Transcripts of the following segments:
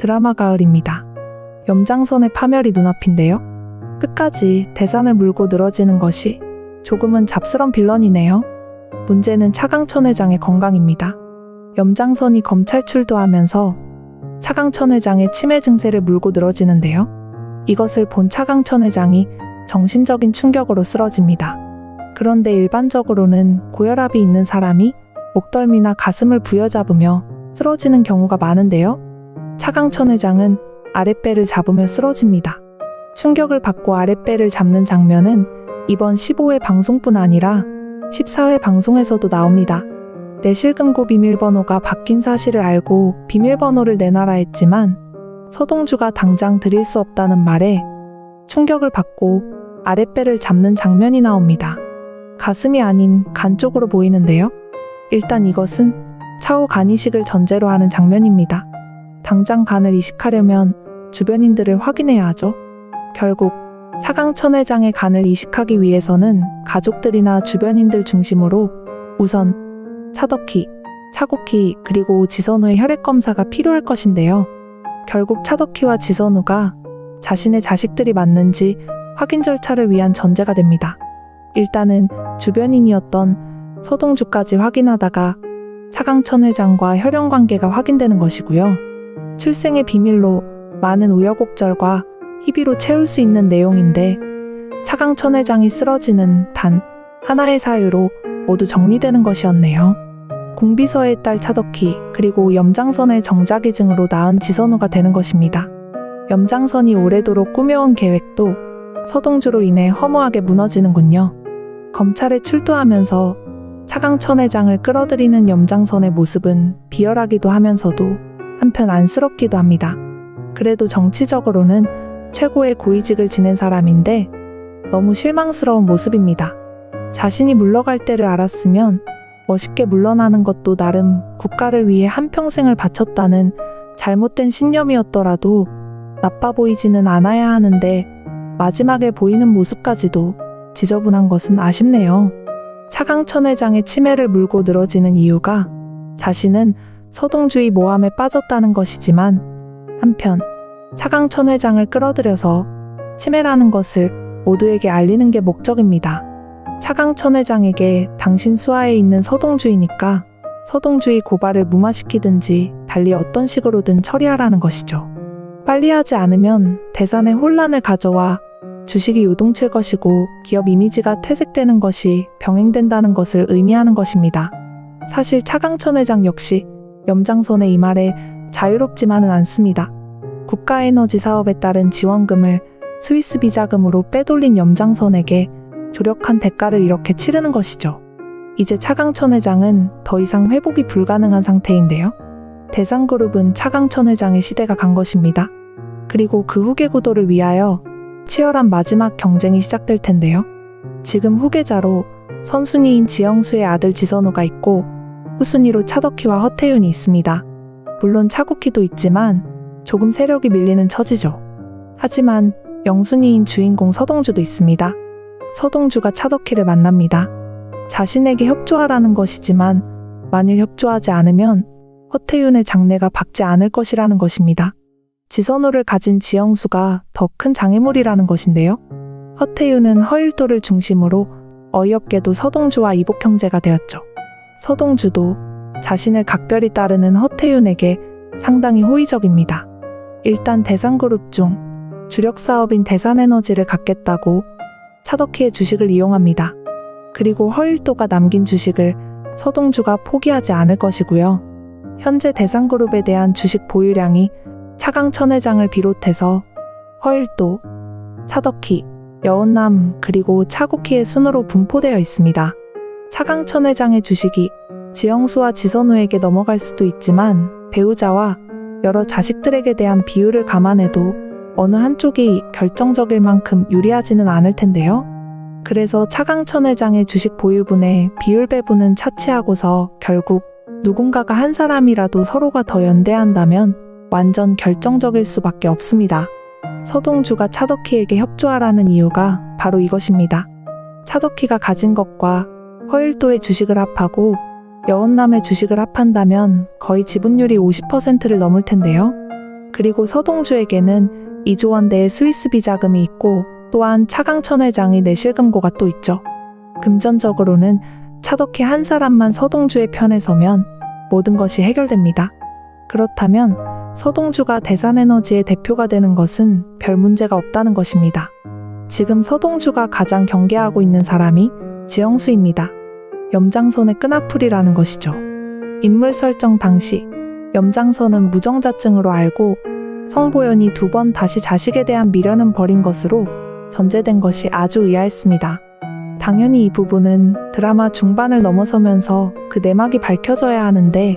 드라마 가을입니다. 염장선의 파멸이 눈앞인데요. 끝까지 대산을 물고 늘어지는 것이 조금은 잡스런 빌런이네요. 문제는 차강천 회장의 건강입니다. 염장선이 검찰 출두하면서 차강천 회장의 치매 증세를 물고 늘어지는데요. 이것을 본 차강천 회장이 정신적인 충격으로 쓰러집니다. 그런데 일반적으로는 고혈압이 있는 사람이 목덜미나 가슴을 부여잡으며 쓰러지는 경우가 많은데요. 차강천 회장은 아랫배를 잡으며 쓰러집니다. 충격을 받고 아랫배를 잡는 장면은 이번 15회 방송뿐 아니라 14회 방송에서도 나옵니다. 내 실금고 비밀번호가 바뀐 사실을 알고 비밀번호를 내놔라 했지만 서동주가 당장 드릴 수 없다는 말에 충격을 받고 아랫배를 잡는 장면이 나옵니다. 가슴이 아닌 간 쪽으로 보이는데요. 일단 이것은 차후 간 이식을 전제로 하는 장면입니다. 당장 간을 이식하려면 주변인들을 확인해야 하죠. 결국 차강천 회장의 간을 이식하기 위해서는 가족들이나 주변인들 중심으로 우선 차덕희, 차국희 그리고 지선우의 혈액검사가 필요할 것인데요. 결국 차덕희와 지선우가 자신의 자식들이 맞는지 확인 절차를 위한 전제가 됩니다. 일단은 주변인이었던 서동주까지 확인하다가 차강천 회장과 혈연관계가 확인되는 것이고요. 출생의 비밀로 많은 우여곡절과 희비로 채울 수 있는 내용인데 차강천 회장이 쓰러지는 단 하나의 사유로 모두 정리되는 것이었네요. 공비서의 딸 차덕희 그리고 염장선의 정자기증으로 낳은 지선우가 되는 것입니다. 염장선이 오래도록 꾸며온 계획도 서동주로 인해 허무하게 무너지는군요. 검찰에 출두하면서 차강천 회장을 끌어들이는 염장선의 모습은 비열하기도 하면서도 한편 안쓰럽기도 합니다. 그래도 정치적으로는 최고의 고위직을 지낸 사람인데 너무 실망스러운 모습입니다. 자신이 물러갈 때를 알았으면 멋있게 물러나는 것도 나름 국가를 위해 한평생을 바쳤다는 잘못된 신념이었더라도 나빠 보이지는 않아야 하는데 마지막에 보이는 모습까지도 지저분한 것은 아쉽네요. 차강천 회장의 치매를 물고 늘어지는 이유가 자신은 서동주의 모함에 빠졌다는 것이지만 한편 차강천 회장을 끌어들여서 치매라는 것을 모두에게 알리는 게 목적입니다. 차강천 회장에게 당신 수하에 있는 서동주이니까 서동주의 고발을 무마시키든지 달리 어떤 식으로든 처리하라는 것이죠. 빨리 하지 않으면 대산에 혼란을 가져와 주식이 요동칠 것이고 기업 이미지가 퇴색되는 것이 병행된다는 것을 의미하는 것입니다. 사실 차강천 회장 역시 염장선의 이 말에 자유롭지만은 않습니다. 국가에너지 사업에 따른 지원금을 스위스 비자금으로 빼돌린 염장선에게 조력한 대가를 이렇게 치르는 것이죠. 이제 차강천 회장은 더 이상 회복이 불가능한 상태인데요. 대산그룹은 차강천 회장의 시대가 간 것입니다. 그리고 그 후계 구도를 위하여 치열한 마지막 경쟁이 시작될 텐데요. 지금 후계자로 선순위인 지영수의 아들 지선우가 있고 후순위로 차덕희와 허태윤이 있습니다. 물론 차국희도 있지만 조금 세력이 밀리는 처지죠. 하지만 영순위인 주인공 서동주도 있습니다. 서동주가 차덕희를 만납니다. 자신에게 협조하라는 것이지만 만일 협조하지 않으면 허태윤의 장래가 밝지 않을 것이라는 것입니다. 지선우를 가진 지영수가 더 큰 장애물이라는 것인데요. 허태윤은 허일도를 중심으로 어이없게도 서동주와 이복 형제가 되었죠. 서동주도 자신을 각별히 따르는 허태윤에게 상당히 호의적입니다. 일단 대산그룹 중 주력 사업인 대산에너지를 갖겠다고 차덕희의 주식을 이용합니다. 그리고 허일도가 남긴 주식을 서동주가 포기하지 않을 것이고요. 현재 대산그룹에 대한 주식 보유량이 차강천 회장을 비롯해서 허일도, 차덕희, 여운남 그리고 차국희의 순으로 분포되어 있습니다. 차강천 회장의 주식이 지영수와 지선우에게 넘어갈 수도 있지만 배우자와 여러 자식들에게 대한 비율을 감안해도 어느 한쪽이 결정적일 만큼 유리하지는 않을 텐데요. 그래서 차강천 회장의 주식 보유분의 비율 배분은 차치하고서 결국 누군가가 한 사람이라도 서로가 더 연대한다면 완전 결정적일 수밖에 없습니다. 서동주가 차덕희에게 협조하라는 이유가 바로 이것입니다. 차덕희가 가진 것과 허일도의 주식을 합하고 여운남의 주식을 합한다면 거의 지분율이 50%를 넘을 텐데요. 그리고 서동주에게는 2조 원대의 스위스 비자금이 있고 또한 차강천 회장의 내실금고가 또 있죠. 금전적으로는 차덕희 한 사람만 서동주의 편에 서면 모든 것이 해결됩니다. 그렇다면 서동주가 대산에너지의 대표가 되는 것은 별 문제가 없다는 것입니다. 지금 서동주가 가장 경계하고 있는 사람이 지영수입니다. 염장선의 끈앞풀이라는 것이죠. 인물 설정 당시 염장선은 무정자증으로 알고 성보연이 2번 다시 자식에 대한 미련은 버린 것으로 전제된 것이 아주 의아했습니다. 당연히 이 부분은 드라마 중반을 넘어서면서 그 내막이 밝혀져야 하는데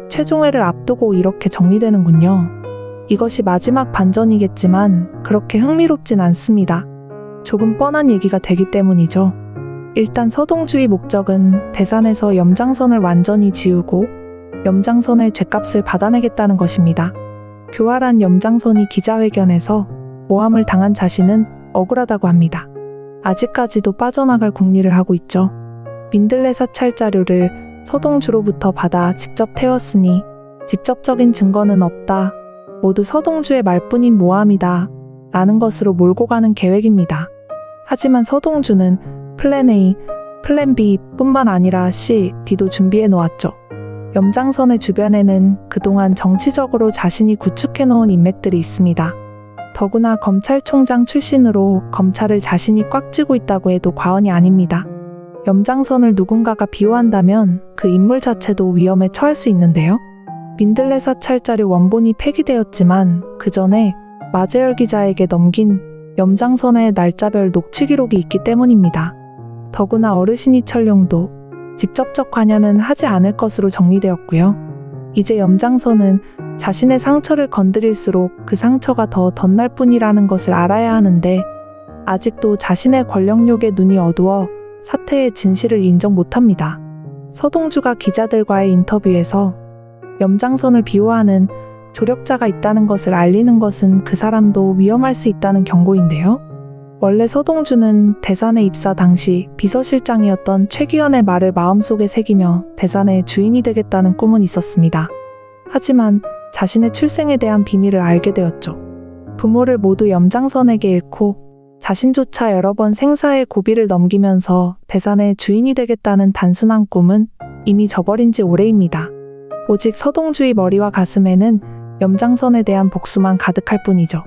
최종회를 앞두고 이렇게 정리되는군요. 이것이 마지막 반전이겠지만 그렇게 흥미롭진 않습니다. 조금 뻔한 얘기가 되기 때문이죠. 일단 서동주의 목적은 대산에서 염장선을 완전히 지우고 염장선의 죗값을 받아내겠다는 것입니다. 교활한 염장선이 기자회견에서 모함을 당한 자신은 억울하다고 합니다. 아직까지도 빠져나갈 궁리를 하고 있죠. 민들레 사찰 자료를 서동주로부터 받아 직접 태웠으니 직접적인 증거는 없다. 모두 서동주의 말뿐인 모함이다. 라는 것으로 몰고 가는 계획입니다. 하지만 서동주는 플랜 A, 플랜 B 뿐만 아니라 C, D도 준비해 놓았죠. 염장선의 주변에는 그동안 정치적으로 자신이 구축해 놓은 인맥들이 있습니다. 더구나 검찰총장 출신으로 검찰을 자신이 꽉 쥐고 있다고 해도 과언이 아닙니다. 염장선을 누군가가 비호한다면 그 인물 자체도 위험에 처할 수 있는데요. 민들레 사찰 자료 원본이 폐기되었지만 그 전에 마재열 기자에게 넘긴 염장선의 날짜별 녹취 기록이 있기 때문입니다. 더구나 어르신이 철룡도 직접적 관여는 하지 않을 것으로 정리되었고요. 이제 염장선은 자신의 상처를 건드릴수록 그 상처가 더 덧날 뿐이라는 것을 알아야 하는데 아직도 자신의 권력욕에 눈이 어두워 사태의 진실을 인정 못합니다. 서동주가 기자들과의 인터뷰에서 염장선을 비호하는 조력자가 있다는 것을 알리는 것은 그 사람도 위험할 수 있다는 경고인데요. 원래 서동주는 대산에 입사 당시 비서실장이었던 최기현의 말을 마음속에 새기며 대산의 주인이 되겠다는 꿈은 있었습니다. 하지만 자신의 출생에 대한 비밀을 알게 되었죠. 부모를 모두 염장선에게 잃고 자신조차 여러 번 생사의 고비를 넘기면서 대산의 주인이 되겠다는 단순한 꿈은 이미 저버린 지 오래입니다. 오직 서동주의 머리와 가슴에는 염장선에 대한 복수만 가득할 뿐이죠.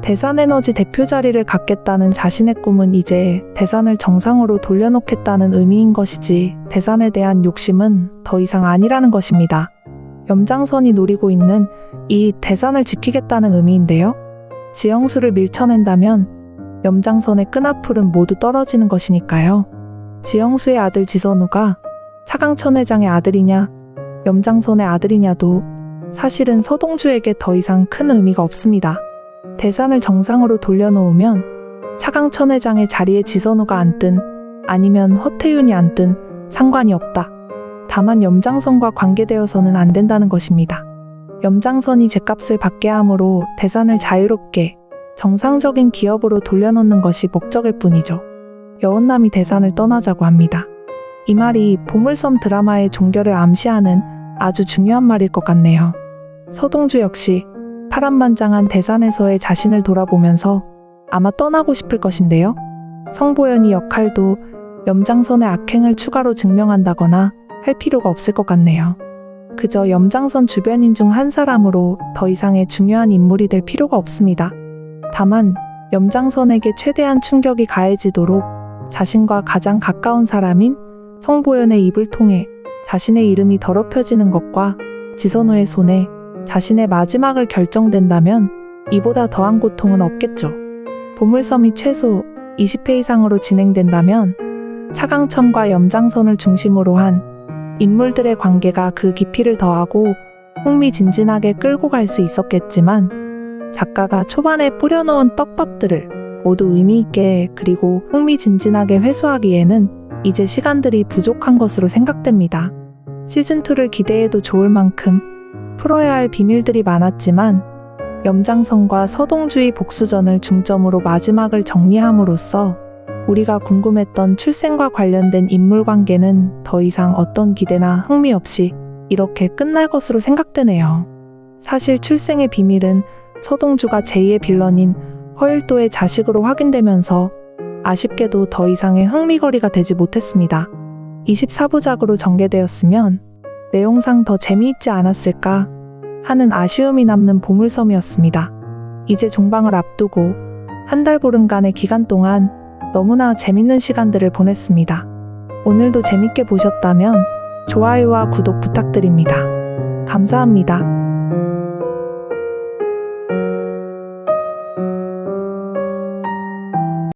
대산에너지 대표 자리를 갖겠다는 자신의 꿈은 이제 대산을 정상으로 돌려놓겠다는 의미인 것이지 대산에 대한 욕심은 더 이상 아니라는 것입니다. 염장선이 노리고 있는 이 대산을 지키겠다는 의미인데요. 지영수를 밀쳐낸다면 염장선의 끈앞풀은 모두 떨어지는 것이니까요. 지영수의 아들 지선우가 차강천 회장의 아들이냐 염장선의 아들이냐도 사실은 서동주에게 더 이상 큰 의미가 없습니다. 대산을 정상으로 돌려놓으면 차강천 회장의 자리에 지선우가 앉든 아니면 허태윤이 앉든 상관이 없다. 다만 염장선과 관계되어서는 안 된다는 것입니다. 염장선이 죗값을 받게 함으로 대산을 자유롭게 정상적인 기업으로 돌려놓는 것이 목적일 뿐이죠. 여원남이 대산을 떠나자고 합니다. 이 말이 보물섬 드라마의 종결을 암시하는 아주 중요한 말일 것 같네요. 서동주 역시 파란만장한 대산에서의 자신을 돌아보면서 아마 떠나고 싶을 것인데요. 성보연이 역할도 염장선의 악행을 추가로 증명한다거나 할 필요가 없을 것 같네요. 그저 염장선 주변인 중 한 사람으로 더 이상의 중요한 인물이 될 필요가 없습니다. 다만 염장선에게 최대한 충격이 가해지도록 자신과 가장 가까운 사람인 성보연의 입을 통해 자신의 이름이 더럽혀지는 것과 지선우의 손에 자신의 마지막을 결정된다면 이보다 더한 고통은 없겠죠. 보물섬이 최소 20회 이상으로 진행된다면 차강천과 염장선을 중심으로 한 인물들의 관계가 그 깊이를 더하고 흥미진진하게 끌고 갈 수 있었겠지만 작가가 초반에 뿌려놓은 떡밥들을 모두 의미있게 그리고 흥미진진하게 회수하기에는 이제 시간들이 부족한 것으로 생각됩니다. 시즌2를 기대해도 좋을 만큼 풀어야 할 비밀들이 많았지만 염장선과 서동주의 복수전을 중점으로 마지막을 정리함으로써 우리가 궁금했던 출생과 관련된 인물관계는 더 이상 어떤 기대나 흥미 없이 이렇게 끝날 것으로 생각되네요. 사실 출생의 비밀은 서동주가 제2의 빌런인 허일도의 자식으로 확인되면서 아쉽게도 더 이상의 흥미거리가 되지 못했습니다. 24부작으로 전개되었으면 내용상 더 재미있지 않았을까 하는 아쉬움이 남는 보물섬이었습니다. 이제 종방을 앞두고 한 달 보름간의 기간 동안 너무나 재밌는 시간들을 보냈습니다. 오늘도 재밌게 보셨다면 좋아요와 구독 부탁드립니다. 감사합니다.